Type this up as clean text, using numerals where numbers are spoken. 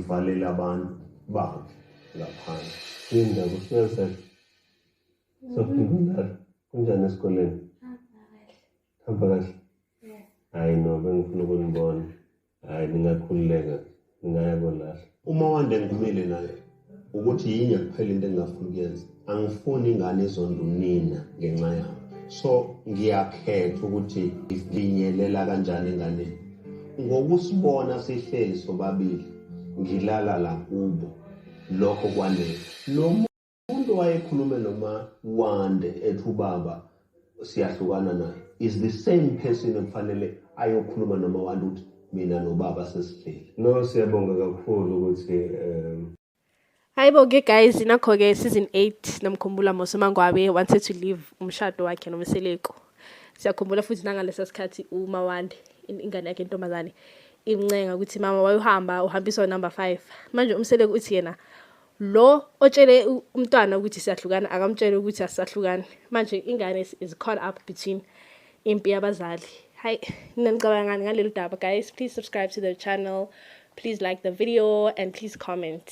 uvalela abantu bakhe ngaphandle. Indaba usiyase sofunda kunjani esikoleni? Hamba kahle. Hayi no bengifuna ukunibona. Hayi ningakhululeka ngingaya kolahla. Uma wande ngimile naye ukuthi yinye kuphela into engingafuna ukuyenza. Angifuni ingane izonda unina ngenxa yami. So ngiyakhetha ukuthi ngifinyelela kanjani enganeni. Ngokusibona sihleli sobabili ngilala la kubo lokho kwanele. Lo muntu wayekhulume noma Wande ethi ubaba siyahlukana naye is the same person ekufanele ayokhuluma noma Wande uthi mina nobaba sesihleli. No siyabonga kakhulu ukuthi Hayibo-ke guys, nakho-ke season 8 namkhumbula Mosomangwabe wanted to leave umshado wakhe noMseleko. Siyakhumbula futhi nangalesa sikhathi uMawande ingane yakhe intombazane imncenga ukuthi mama uhambiswa number 5. Manje uMseleko uthi yena lo otshele umntwana ukuthi siyahlukana akamtshele ukuthi asisahlukani. Manje ingane is caught up between impi yabazali. Hayi ninicabanga ngani ngaleli daba guys? Please subscribe to the channel, please like the video and please comment.